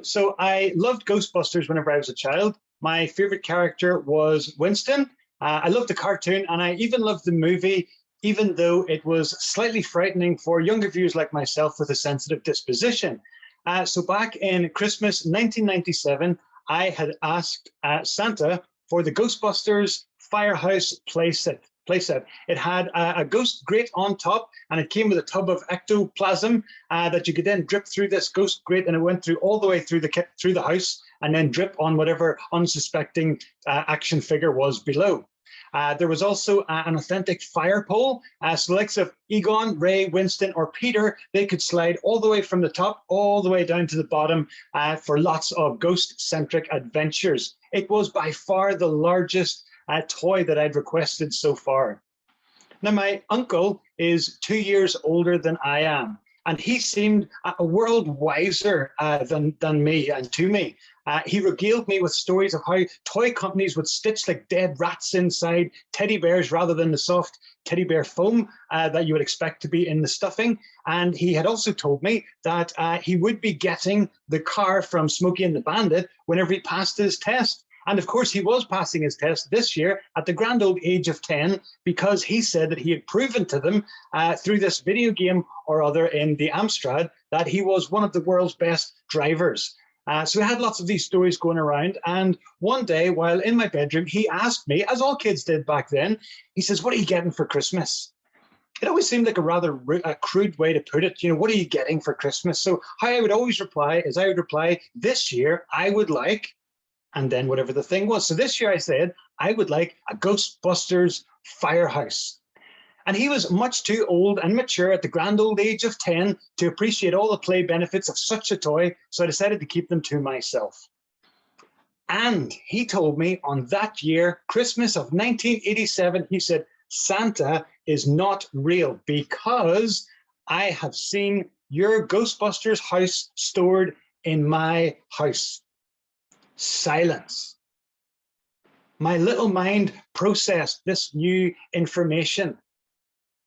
So I loved Ghostbusters whenever I was a child. My favorite character was Winston. I loved the cartoon, and I even loved the movie, even though it was slightly frightening for younger viewers like myself with a sensitive disposition. So back in Christmas 1997, I had asked Santa for the Ghostbusters Firehouse playset. It had a ghost grate on top, and it came with a tub of ectoplasm that you could then drip through this ghost grate, and it went through all the way through the house, and then drip on whatever unsuspecting action figure was below. There was also an authentic fire pole. So the likes of Egon, Ray, Winston, or Peter, they could slide all the way from the top all the way down to the bottom for lots of ghost-centric adventures. It was by far the largest toy that I'd requested so far. Now, my uncle is 2 years older than I am, and he seemed a world wiser than me and to me. He regaled me with stories of how toy companies would stitch like dead rats inside teddy bears rather than the soft teddy bear foam that you would expect to be in the stuffing. And he had also told me that he would be getting the car from Smokey and the Bandit whenever he passed his test. And of course, he was passing his test this year at the grand old age of 10, because he said that he had proven to them through this video game or other in the Amstrad that he was one of the world's best drivers. So we had lots of these stories going around. And one day, while in my bedroom, he asked me, as all kids did back then, he says, "What are you getting for Christmas?" It always seemed like a rather crude way to put it. You know, what are you getting for Christmas? So how I would always reply is I would reply, "This year, I would like," and then whatever the thing was. So this year I said, I would like a Ghostbusters Firehouse. And he was much too old and mature at the grand old age of 10 to appreciate all the play benefits of such a toy, so I decided to keep them to myself. And he told me on that year, Christmas of 1987, he said, "Santa is not real because I have seen your Ghostbusters house stored in my house." Silence. My little mind processed this new information.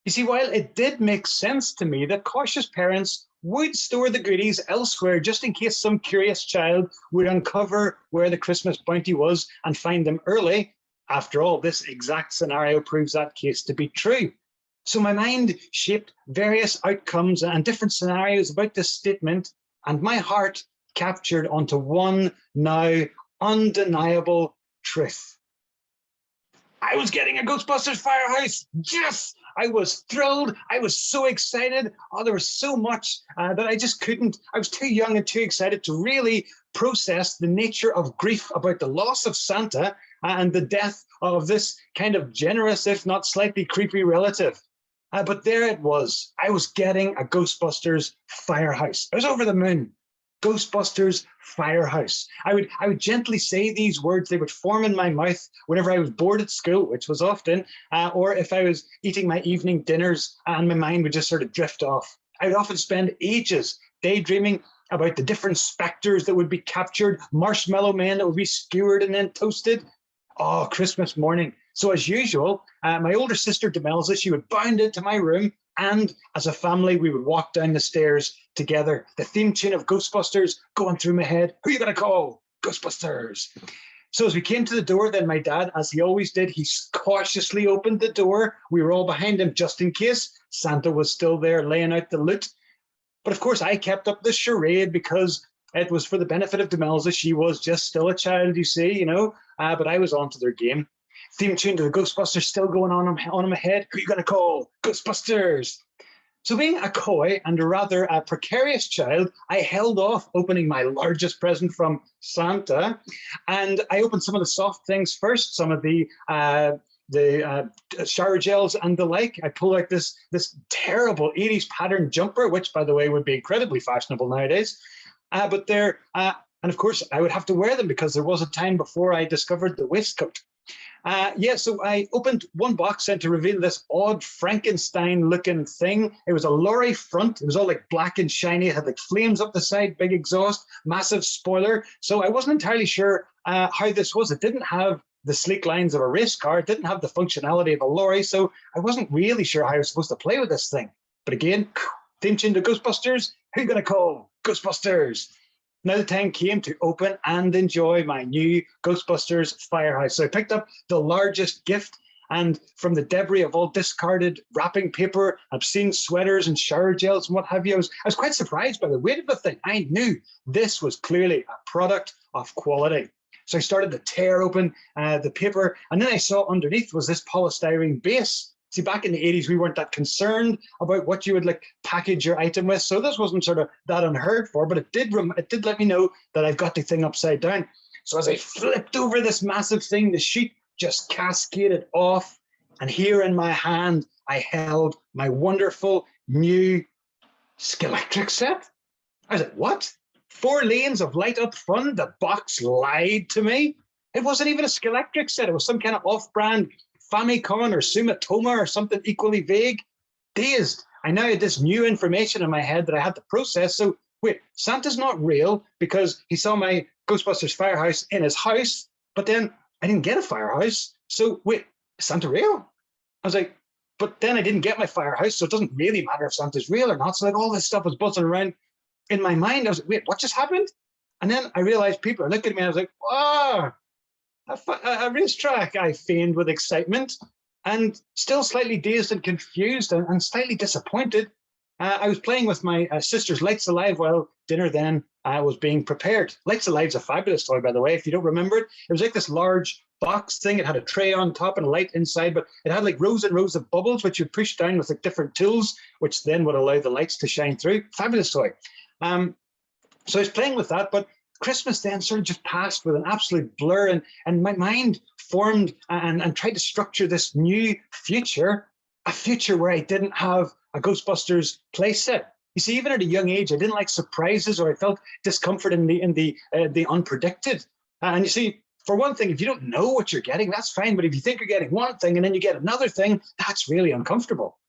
You see, while it did make sense to me that cautious parents would store the goodies elsewhere just in case some curious child would uncover where the Christmas bounty was and find them early, after all, this exact scenario proves that case to be true. So my mind shaped various outcomes and different scenarios about this statement, and my heart captured onto one now undeniable truth. I was getting a Ghostbusters Firehouse. Yes, I was thrilled. I was so excited. Oh, there was so much that I just couldn't. I was too young and too excited to really process the nature of grief about the loss of Santa and the death of this kind of generous, if not slightly creepy relative. But there it was. I was getting a Ghostbusters Firehouse. I was over the moon. Ghostbusters Firehouse. I would gently say these words. They would form in my mouth whenever I was bored at school, which was often, or if I was eating my evening dinners and my mind would just sort of drift off. I would often spend ages daydreaming about the different specters that would be captured, marshmallow men that would be skewered and then toasted. Oh, Christmas morning. So as usual, my older sister Demelza, she would bound into my room, and as a family, we would walk down the stairs together. The theme tune of Ghostbusters going through my head. Who are you going to call? Ghostbusters. So as we came to the door, then my dad, as he always did, he cautiously opened the door. We were all behind him just in case Santa was still there laying out the loot. But of course, I kept up the charade because it was for the benefit of Demelza. She was just still a child, you see, you know, but I was onto their game. Theme tune to the Ghostbusters still going on in my head. Who are you going to call? Ghostbusters. So being a coy and a rather precarious child, I held off opening my largest present from Santa, and I opened some of the soft things first, some of the shower gels and the like. I pulled out this terrible 80s pattern jumper, which, by the way, would be incredibly fashionable nowadays. But they're, and of course, I would have to wear them because there was a time before I discovered the waistcoat. So I opened one box and to reveal this odd Frankenstein-looking thing. It was a lorry front. It was all like black and shiny. It had like flames up the side, big exhaust, massive spoiler. So I wasn't entirely sure how this was. It didn't have the sleek lines of a race car. It didn't have the functionality of a lorry. So I wasn't really sure how I was supposed to play with this thing. But again, theme tune to Ghostbusters. Who you gonna call? Ghostbusters. Now the time came to open and enjoy my new Ghostbusters firehouse. So I picked up the largest gift, and from the debris of all discarded wrapping paper, obscene sweaters and shower gels and what have you, I was quite surprised by the weight of the thing. I knew this was clearly a product of quality. So I started to tear open the paper, and then I saw underneath was this polystyrene base. See, back in the 80s, we weren't that concerned about what you would like package your item with. So this wasn't sort of that unheard for, but it did let me know that I've got the thing upside down. So as I flipped over this massive thing, the sheet just cascaded off. And here in my hand, I held my wonderful new Skeletric set. I was like, what? 4 lanes of light up front? The box lied to me. It wasn't even a Skeletric set. It was some kind of off-brand Famicom or Sumitomo or something equally vague. Dazed. I now had this new information in my head that I had to process. So wait, Santa's not real because he saw my Ghostbusters firehouse in his house, but then I didn't get a firehouse. So wait, is Santa real? I was like, but then I didn't get my firehouse, so it doesn't really matter if Santa's real or not. So like all this stuff was buzzing around in my mind. I was like, wait, what just happened? And then I realized people are looking at me. I was like, oh, a racetrack, I feigned with excitement, and still slightly dazed and confused and slightly disappointed. I was playing with my sister's Lights Alive while dinner then was being prepared. Lights Alive's a fabulous toy, by the way. If you don't remember it, it was like this large box thing. It had a tray on top and a light inside, but it had like rows and rows of bubbles, which you push down with like different tools, which then would allow the lights to shine through. Fabulous toy. So I was playing with that, but Christmas then sort of just passed with an absolute blur, and my mind formed and tried to structure this new future, a future where I didn't have a Ghostbusters playset. You see, even at a young age, I didn't like surprises, or I felt discomfort in the unpredicted. And you see, for one thing, if you don't know what you're getting, that's fine. But if you think you're getting one thing and then you get another thing, that's really uncomfortable.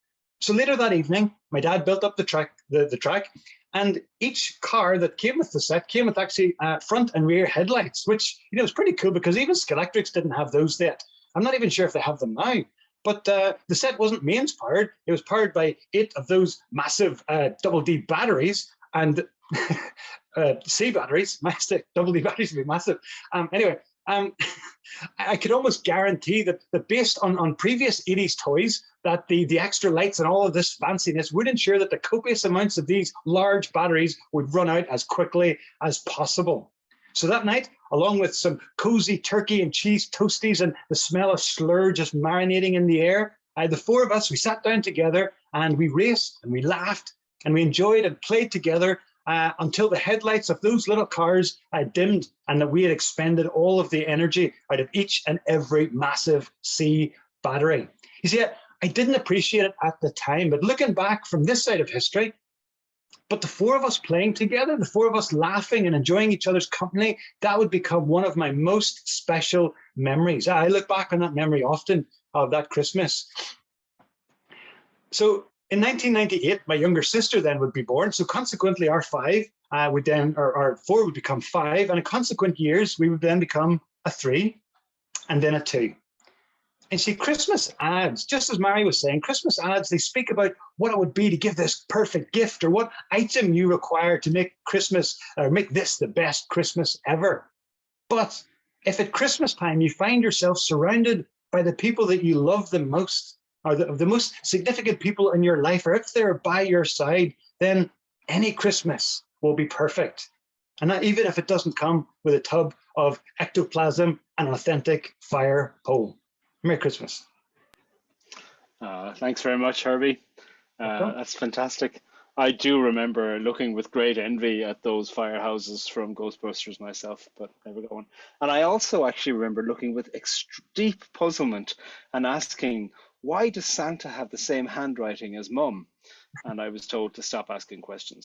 So later that evening, my dad built up the track, and each car that came with the set came with actually front and rear headlights, which was pretty cool because even Skeletrics didn't have those yet. I'm not even sure if they have them now. But the set wasn't mains powered. It was powered by 8 of those massive double D batteries and C batteries. Double D batteries would be massive. Anyway, I could almost guarantee that based on previous 80s toys, that the extra lights and all of this fanciness would ensure that the copious amounts of these large batteries would run out as quickly as possible. So that night, along with some cozy turkey and cheese toasties and the smell of slur just marinating in the air, the 4 of us, we sat down together and we raced and we laughed and we enjoyed and played together until the headlights of those little cars dimmed and that we had expended all of the energy out of each and every massive C battery. You see, I didn't appreciate it at the time, but looking back from this side of history, but the 4 of us playing together, the 4 of us laughing and enjoying each other's company, that would become one of my most special memories. I look back on that memory often of that Christmas. So in 1998, my younger sister then would be born. So consequently, our 5 would then, or our 4 would become 5. And in consequent years, we would then become a 3 and then a 2. And see, Christmas ads, just as Mary was saying, Christmas ads, they speak about what it would be to give this perfect gift or what item you require to make Christmas or make this the best Christmas ever. But if at Christmas time you find yourself surrounded by the people that you love the most, or the most significant people in your life, or if they're by your side, then any Christmas will be perfect. And that even if it doesn't come with a tub of ectoplasm and an authentic fire pole. Merry Christmas. Thanks very much, Herbie. That's fantastic. I do remember looking with great envy at those firehouses from Ghostbusters myself, but never got one. And I also actually remember looking with deep puzzlement and asking, why does Santa have the same handwriting as Mum? And I was told to stop asking questions.